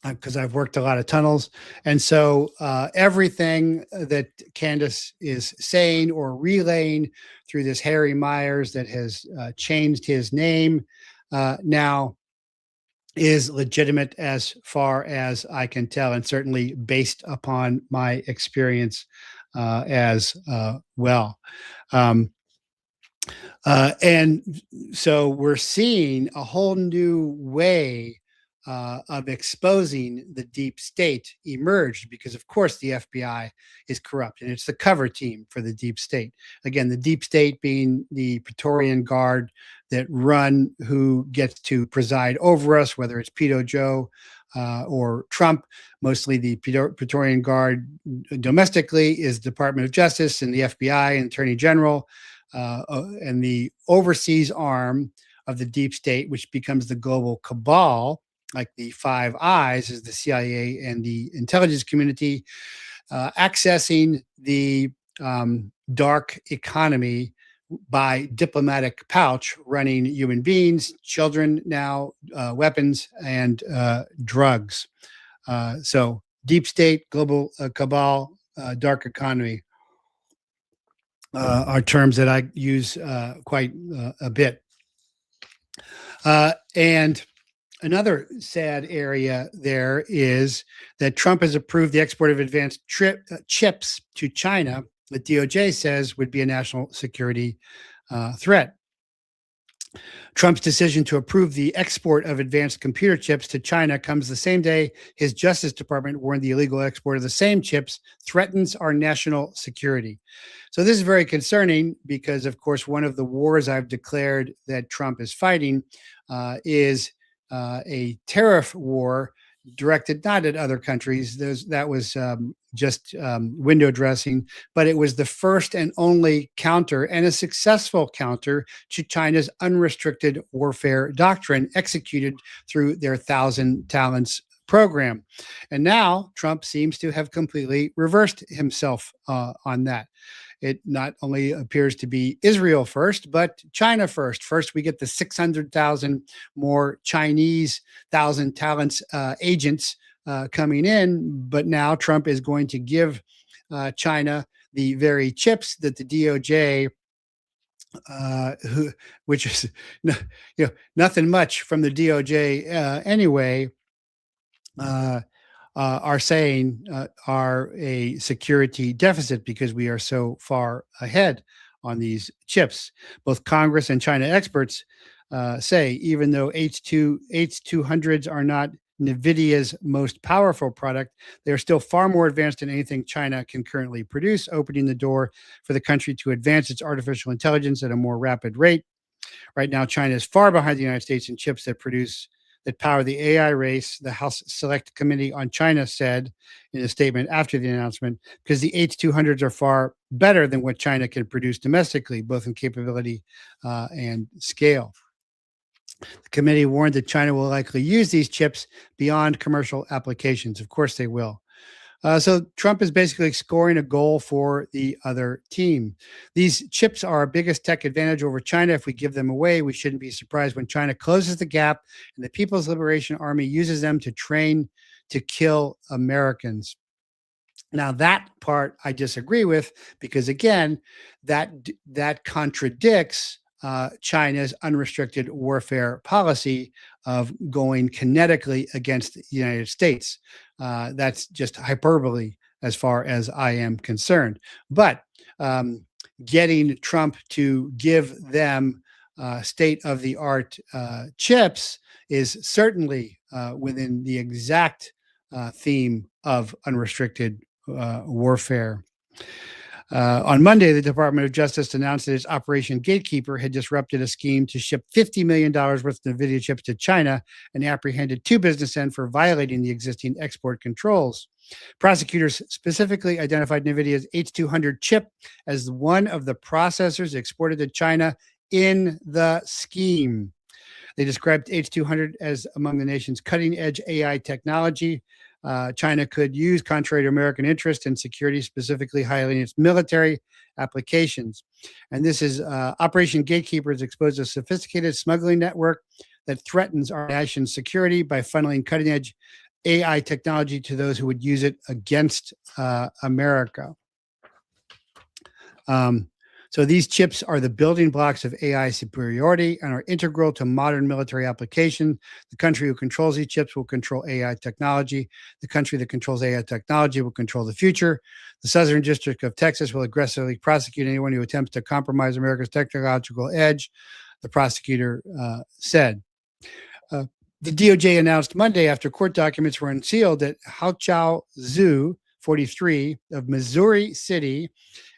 [SPEAKER 2] because I've worked a lot of tunnels. And so everything that Candace is saying or relaying through this Harry Myers that has changed his name now is legitimate as far as I can tell, and certainly based upon my experience as well. And so we're seeing a whole new way of exposing the deep state emerged because, of course, the FBI is corrupt and it's the cover team for the deep state. Again, the deep state being the Praetorian Guard that run who gets to preside over us, whether it's Pedo Joe or Trump. Mostly the Praetorian Guard domestically is the Department of Justice and the FBI and Attorney General. And the overseas arm of the deep state, which becomes the global cabal, like the Five Eyes, is the CIA and the intelligence community, accessing the dark economy by diplomatic pouch, running human beings, children now, weapons, and drugs. So deep state, global cabal, dark economy are terms that I use quite a bit. And another sad area there is that Trump has approved the export of advanced chips to China that DOJ says would be a national security threat. Trump's decision to approve the export of advanced computer chips to China comes the same day his Justice Department warned the illegal export of the same chips threatens our national security. So this is very concerning because, of course, one of the wars I've declared that Trump is fighting is a tariff war directed not at other countries. That was just window dressing, but it was the first and only counter and a successful counter to China's unrestricted warfare doctrine executed through their 1,000 Talents program. And now Trump seems to have completely reversed himself on that. It not only appears to be Israel first, but China first. First, we get the 600,000 more Chinese 1,000 Talents agents coming in, but now Trump is going to give China the very chips that the DOJ, which is nothing much from the DOJ anyway, are saying are a security deficit because we are so far ahead on these chips. Both Congress and China experts say even though H200s are not NVIDIA's most powerful product, they are still far more advanced than anything China can currently produce, opening the door for the country to advance its artificial intelligence at a more rapid rate. Right now, China is far behind the United States in chips that power the AI race, the House Select Committee on China said in a statement after the announcement, because the H200s are far better than what China can produce domestically, both in capability and scale. The committee warned that China will likely use these chips beyond commercial applications. Of course they will. So Trump is basically scoring a goal for the other team. These chips are our biggest tech advantage over China. If we give them away, we shouldn't be surprised when China closes the gap and the People's Liberation Army uses them to train to kill Americans. Now, that part I disagree with because, again, that contradicts China's unrestricted warfare policy of going kinetically against the United States. That's just hyperbole as far as I am concerned. But getting Trump to give them state-of-the-art chips is certainly within the exact theme of unrestricted warfare. On Monday, the Department of Justice announced that its Operation Gatekeeper had disrupted a scheme to ship $50 million worth of NVIDIA chips to China and apprehended two businessmen for violating the existing export controls. Prosecutors specifically identified NVIDIA's H200 chip as one of the processors exported to China in the scheme. They described H200 as among the nation's cutting-edge AI technology. China could use contrary to American interest and security, specifically highlighting its military applications. And this is Operation Gatekeeper has exposed a sophisticated smuggling network that threatens our nation's security by funneling cutting-edge AI technology to those who would use it against America. So these chips are the building blocks of AI superiority and are integral to modern military application. The country who controls these chips will control AI technology. The country that controls AI technology will control the future. The Southern District of Texas will aggressively prosecute anyone who attempts to compromise America's technological edge, the prosecutor said. The DOJ announced Monday after court documents were unsealed that Haochao Zhu, 43, of Missouri City,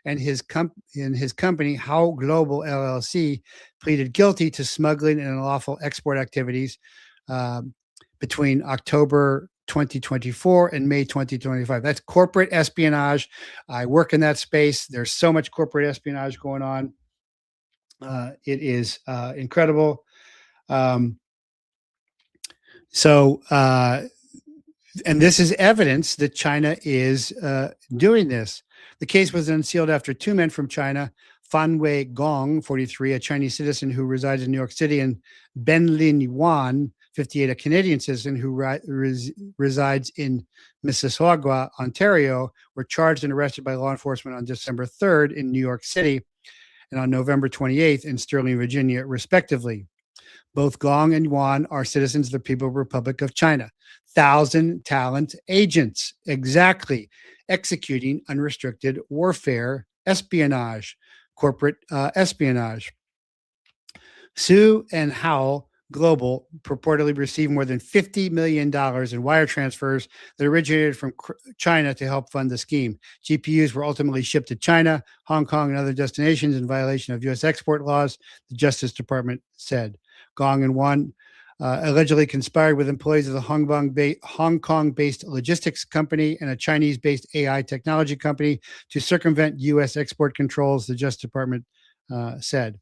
[SPEAKER 2] and his company, How Global LLC, pleaded guilty to smuggling and unlawful export activities between October 2024 and May 2025. That's corporate espionage. I work in that space. There's so much corporate espionage going on. It is incredible. And this is evidence that China is doing this. The case was unsealed after two men from China, Fanwei Gong, 43, a Chinese citizen who resides in New York City, and Benlin Yuan, 58, a Canadian citizen who resides in Mississauga, Ontario, were charged and arrested by law enforcement on December 3rd in New York City and on November 28th in Sterling, Virginia, respectively. Both Gong and Yuan are citizens of the People's Republic of China. 1,000 talent agents, exactly, executing unrestricted warfare, espionage, corporate espionage. Su and Hao Global purportedly received more than $50 million in wire transfers that originated from China to help fund the scheme. GPUs were ultimately shipped to China, Hong Kong, and other destinations in violation of U.S. export laws, the Justice Department said. Gong and Yuan allegedly conspired with employees of the Hong Kong-based logistics company and a Chinese-based AI technology company to circumvent U.S. export controls, the Justice Department said.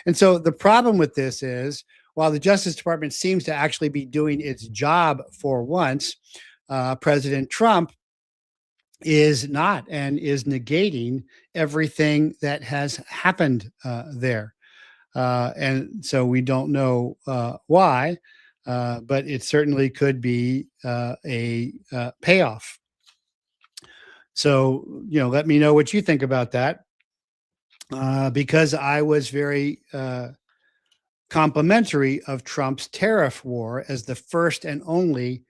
[SPEAKER 2] And so the problem with this is, while the Justice Department seems to actually be doing its job for once, President Trump is not and is negating everything that has happened there. And so we don't know why, but it certainly could be a payoff. So, let me know what you think about that, because I was very complimentary of Trump's tariff war as the first and only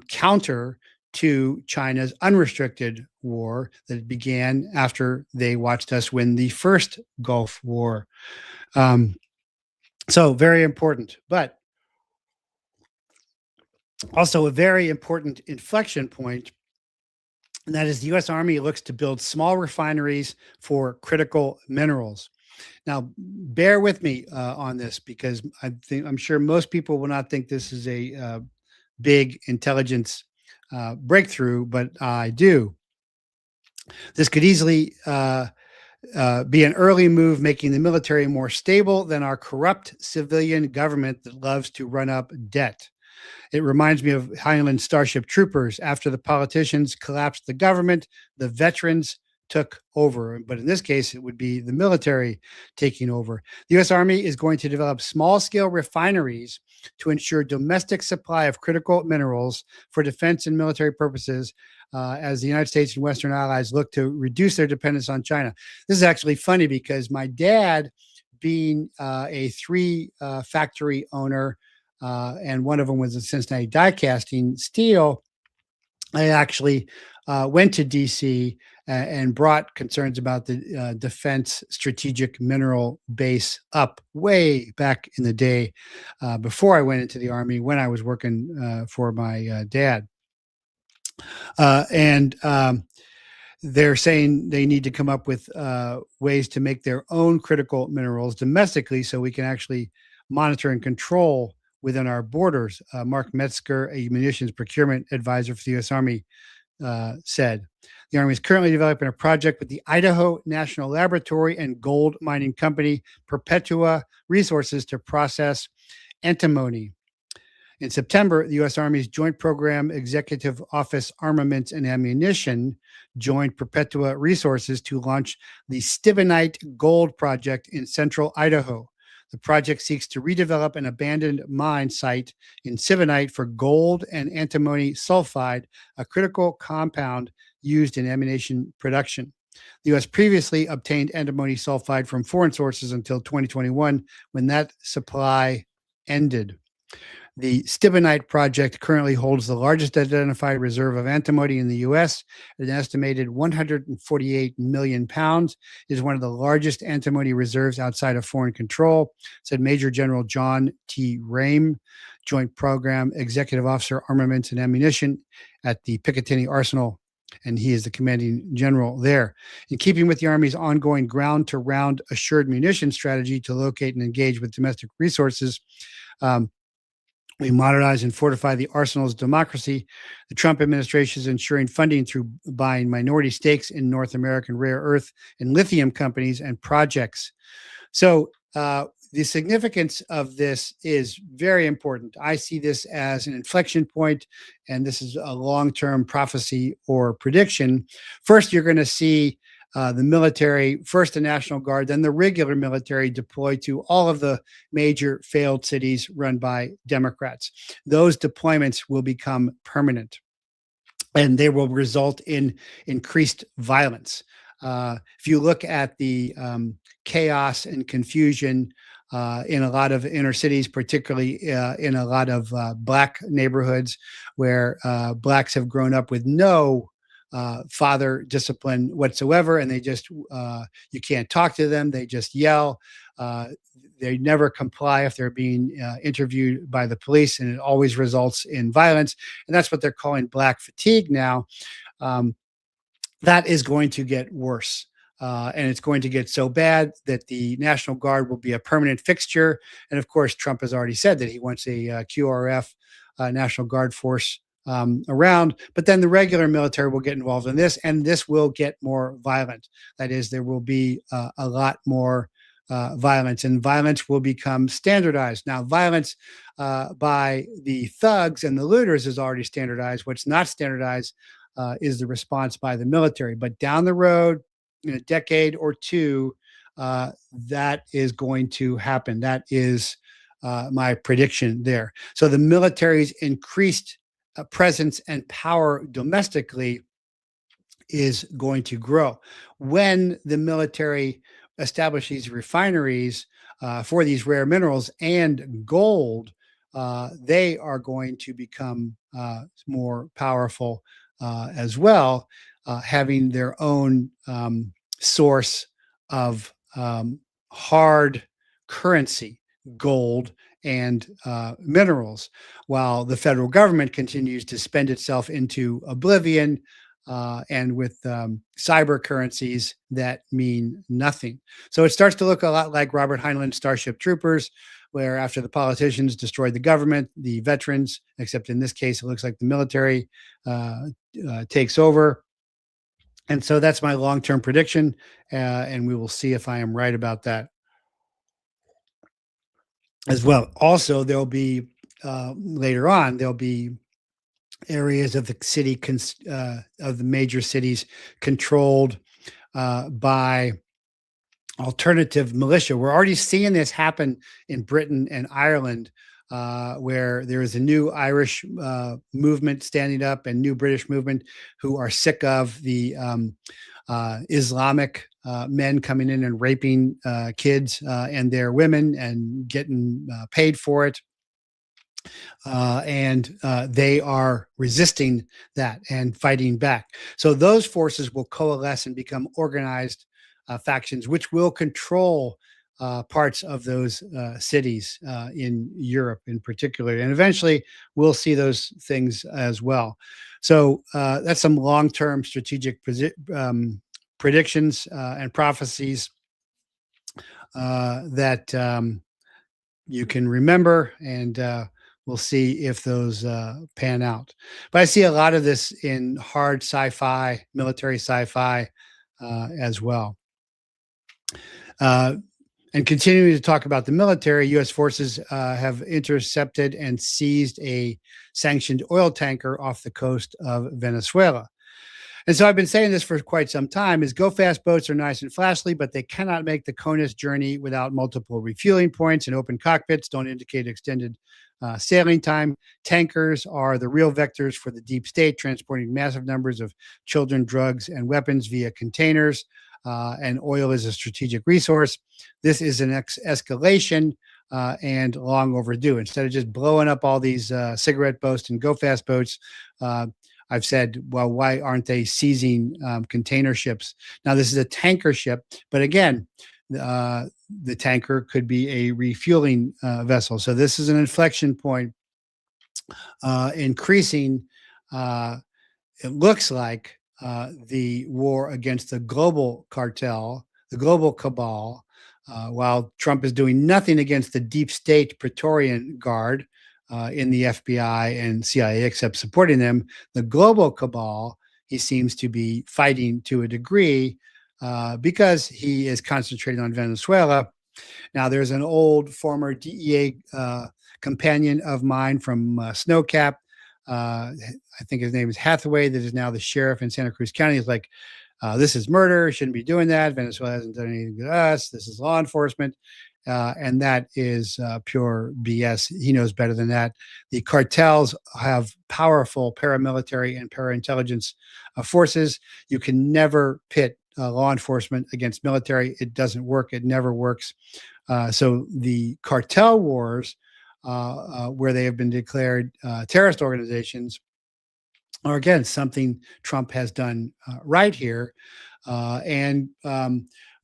[SPEAKER 2] counter to China's unrestricted war that began after they watched us win the first Gulf War. So very important, but also a very important inflection point, and that is the U.S. Army looks to build small refineries for critical minerals. Now, bear with me on this, because I'm sure most people will not think this is a big intelligence breakthrough, but I do. This could easily be an early move, making the military more stable than our corrupt civilian government that loves to run up debt. It reminds me of Highland Starship Troopers. After the politicians collapsed the government, the veterans took over. But in this case, it would be the military taking over. The U.S. Army is going to develop small-scale refineries to ensure domestic supply of critical minerals for defense and military purposes, as the United States and Western allies look to reduce their dependence on China. This is actually funny, because my dad, being a three factory owner, and one of them was a Cincinnati die casting steel, I actually went to DC and brought concerns about the defense strategic mineral base up way back in the day, before I went into the Army, when I was working for my dad. And they're saying they need to come up with ways to make their own critical minerals domestically, so we can actually monitor and control within our borders. Mark Metzger, a munitions procurement advisor for the U.S. Army, said. The Army is currently developing a project with the Idaho National Laboratory and gold mining company Perpetua Resources to process antimony. In September, the U.S. Army's Joint Program Executive Office Armaments and Ammunition joined Perpetua Resources to launch the Stibnite Gold Project in central Idaho. The project seeks to redevelop an abandoned mine site in Stibnite for gold and antimony sulfide, a critical compound used in ammunition production. The U.S. previously obtained antimony sulfide from foreign sources until 2021, when that supply ended. The Stibnite project currently holds the largest identified reserve of antimony in the U.S. An estimated 148 million pounds is one of the largest antimony reserves outside of foreign control, said Major General John T. Rame, Joint Program Executive Officer, Armaments and Ammunition at the Picatinny Arsenal, and he is the commanding general there. In keeping with the Army's ongoing ground-to-round assured munitions strategy to locate and engage with domestic resources, we modernize and fortify the arsenal's democracy. The Trump administration is ensuring funding through buying minority stakes in North American rare earth and lithium companies and projects. So the significance of this is very important. I see this as an inflection point, and this is a long-term prophecy or prediction. First, you're going to see the military, first the National Guard, then the regular military deployed to all of the major failed cities run by Democrats. Those deployments will become permanent, and they will result in increased violence. If you look at the chaos and confusion in a lot of inner cities, particularly in a lot of Black neighborhoods where Blacks have grown up with no father discipline whatsoever, and they just you can't talk to them, they just yell, they never comply if they're being interviewed by the police, and it always results in violence. And that's what they're calling Black fatigue now. That is going to get worse, and it's going to get so bad that the National Guard will be a permanent fixture. And of course, Trump has already said that he wants a QRF National Guard force around, but then the regular military will get involved in this, and this will get more violent. That is, there will be a lot more violence, and violence will become standardized. Now, violence by the thugs and the looters is already standardized. What's not standardized is the response by the military. But down the road, in a decade or two, that is going to happen. That is my prediction there. So the military's increased presence and power domestically is going to grow. When the military establishes refineries for these rare minerals and gold, they are going to become more powerful as well, having their own source of hard currency, gold and minerals, while the federal government continues to spend itself into oblivion and with cyber currencies that mean nothing. So it starts to look a lot like Robert Heinlein's Starship Troopers, where after the politicians destroyed the government, the veterans, except in this case, it looks like the military takes over. And so that's my long-term prediction, and we will see if I am right about that as well. Also, there'll be later on, there'll be areas of the city of the major cities controlled by alternative militia. We're already seeing this happen in Britain and Ireland, where there is a new Irish movement standing up and new British movement who are sick of the Islamic men coming in and raping kids and their women and getting paid for it. And they are resisting that and fighting back. So those forces will coalesce and become organized factions, which will control parts of those cities in Europe in particular. And eventually we'll see those things as well. So that's some long-term strategic predictions and prophecies that you can remember, and we'll see if those pan out. But I see a lot of this in hard sci-fi, military sci-fi as well. And continuing to talk about the military, U.S. forces have intercepted and seized a sanctioned oil tanker off the coast of Venezuela. And so I've been saying this for quite some time is go fast boats are nice and flashy, but they cannot make the CONUS journey without multiple refueling points, and open cockpits don't indicate extended sailing time. Tankers are the real vectors for the deep state, transporting massive numbers of children, drugs, and weapons via containers. And oil is a strategic resource. This is an escalation and long overdue. Instead of just blowing up all these cigarette boats and go fast boats, I've said, well, why aren't they seizing container ships? Now, this is a tanker ship, but again, the tanker could be a refueling vessel. So this is an inflection point, increasing, it looks like, the war against the global cartel, the global cabal, while Trump is doing nothing against the deep state Praetorian Guard in the FBI and CIA, except supporting them. The global cabal, he seems to be fighting to a degree because he is concentrating on Venezuela. Now, there's an old former DEA companion of mine from Snowcap. I think his name is Hathaway, that is now the sheriff in Santa Cruz County. He's like, this is murder. Shouldn't be doing that. Venezuela hasn't done anything to us. This is law enforcement. And that is pure BS. He knows better than that. The cartels have powerful paramilitary and paraintelligence forces. You can never pit law enforcement against military. It doesn't work. It never works. So the cartel wars, where they have been declared terrorist organizations, are again something Trump has done right here. And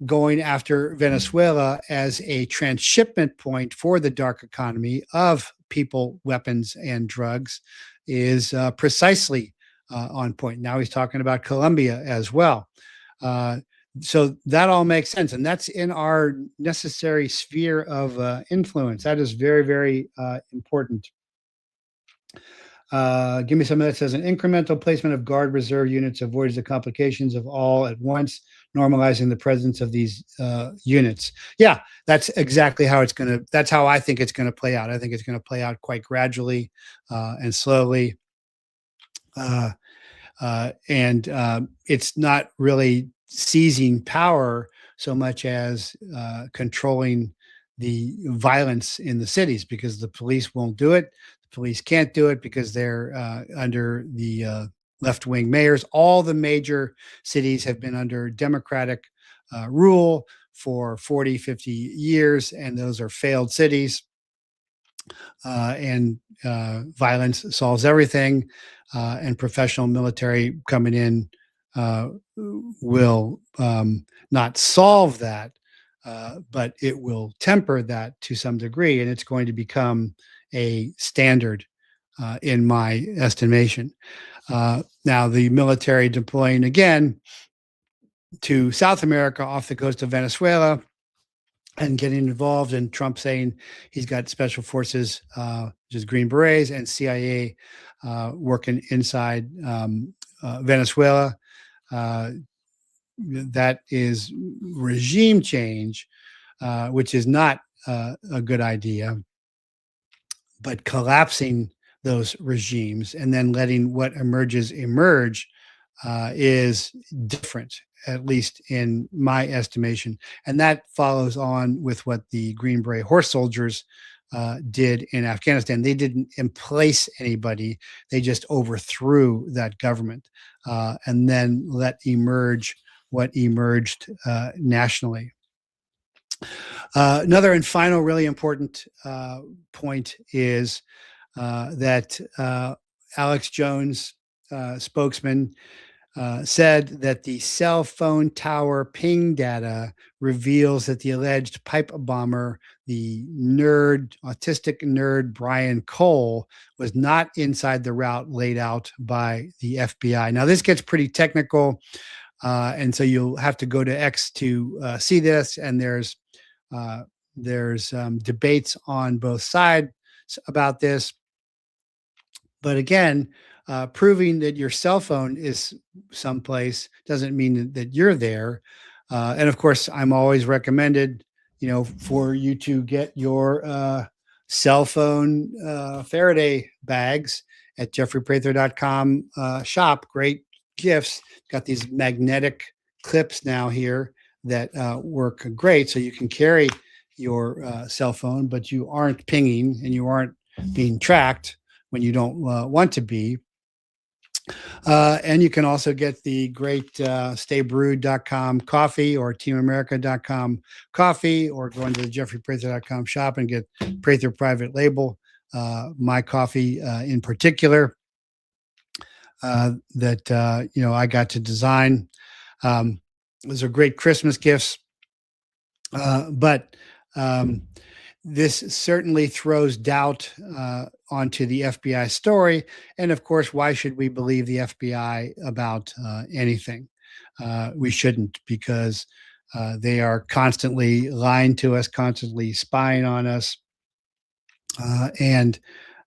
[SPEAKER 2] going after Venezuela as a transshipment point for the dark economy of people, weapons, and drugs is precisely on point. Now he's talking about Colombia as well. So that all makes sense. And that's in our necessary sphere of influence. That is very, very important. Give me something that says an incremental placement of guard reserve units avoids the complications of all at once, normalizing the presence of these units. Yeah, that's exactly how it's going to, that's how I think it's going to play out. I think it's going to play out quite gradually and slowly. It's not really seizing power so much as controlling the violence in the cities, because the police won't do it. The police can't do it because they're under the left-wing mayors. All the major cities have been under Democratic rule for 40, 50 years, and those are failed cities. And violence solves everything, and professional military coming in will not solve that, but it will temper that to some degree, and it's going to become a standard in my estimation. Now, the military deploying again to South America off the coast of Venezuela and getting involved, and Trump saying he's got special forces, which is Green Berets, and CIA working inside Venezuela. That is regime change, which is not a good idea, but collapsing those regimes and then letting what emerges emerge is different, at least in my estimation. And that follows on with what the Green Beret horse soldiers did in Afghanistan. They didn't emplace anybody. They just overthrew that government and then let emerge what emerged nationally. Another and final really important point is that Alex Jones, spokesman, said that the cell phone tower ping data reveals that the alleged pipe bomber, the autistic nerd Brian Cole, was not inside the route laid out by the FBI. Now, this gets pretty technical, and so you'll have to go to X to see this, and there's debates on both sides about this. But again, proving that your cell phone is someplace doesn't mean that you're there. And of course, I'm always recommended, for you to get your cell phone Faraday bags at jeffreyprather.com shop. Great gifts. Got these magnetic clips now here that work great. So you can carry your cell phone, but you aren't pinging and you aren't being tracked when you don't want to be. And you can also get the great staybrewed.com coffee or teamamerica.com coffee, or go into the jeffreyprather.com shop and get Prather private label, my coffee in particular, that I got to design. Those are great Christmas gifts, but this certainly throws doubt onto the FBI story. And of course, why should we believe the FBI about anything? We shouldn't, because they are constantly lying to us, constantly spying on us. And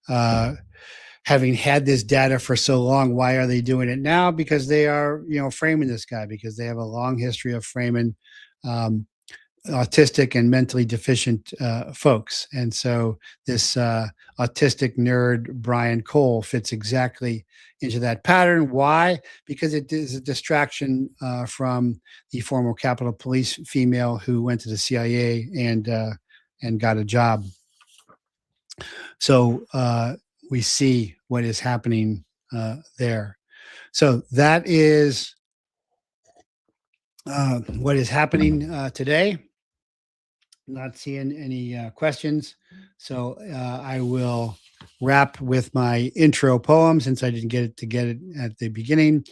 [SPEAKER 2] having had this data for so long, why are they doing it now? Because they are, framing this guy, because they have a long history of framing autistic and mentally deficient folks. And so this autistic nerd, Brian Cole, fits exactly into that pattern. Why? Because it is a distraction from the former Capitol Police female who went to the CIA and got a job. So we see what is happening there. So that is what is happening today. Not seeing any questions. So I will wrap with my intro poem, since I didn't get it at the beginning.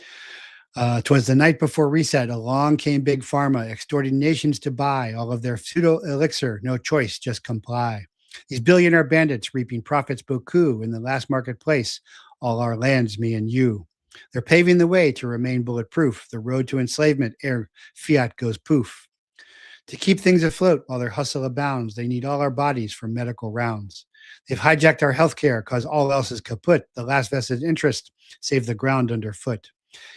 [SPEAKER 2] 'Twas the night before reset. Along came Big Pharma, extorting nations to buy all of their pseudo elixir. No choice, just comply. These billionaire bandits reaping profits beaucoup in the last marketplace. All our lands, me and you. They're paving the way to remain bulletproof. The road to enslavement ere fiat goes poof. To keep things afloat while their hustle abounds, they need all our bodies for medical rounds. They've hijacked our healthcare cause all else is kaput. The last vested interest save the ground underfoot.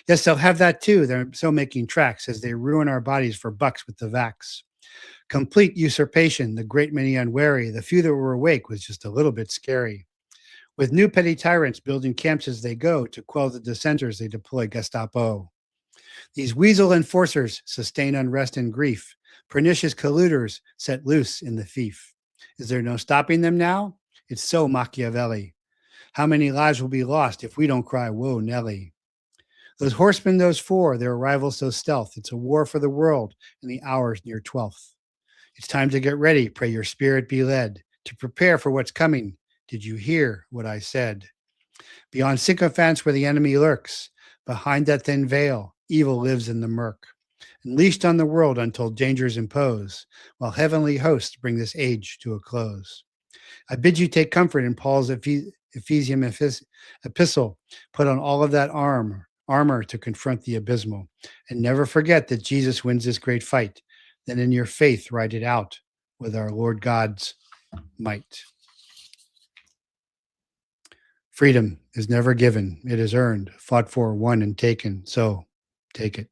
[SPEAKER 2] Yes, they'll have that too. They're so making tracks as they ruin our bodies for bucks with the vax. Complete usurpation, the great many unwary. The few that were awake was just a little bit scary. With new petty tyrants building camps as they go, to quell the dissenters, they deploy Gestapo. These weasel enforcers sustain unrest and grief. Pernicious colluders set loose in the fief. Is there no stopping them now? It's so Machiavelli. How many lives will be lost if we don't cry, whoa, Nelly? Those horsemen, those four, their arrival so stealth. It's a war for the world, and the hour's near 12th. It's time to get ready, pray your spirit be led, to prepare for what's coming. Did you hear what I said? Beyond sycophants where the enemy lurks, behind that thin veil, evil lives in the murk. Unleashed on the world until dangers impose, while heavenly hosts bring this age to a close. I bid you take comfort in Paul's Ephesian epistle. Put on all of that armor to confront the abysmal, and never forget that Jesus wins this great fight. Then in your faith ride it out with our Lord God's might. Freedom is never given. It is earned, fought for, won, and taken. So take it.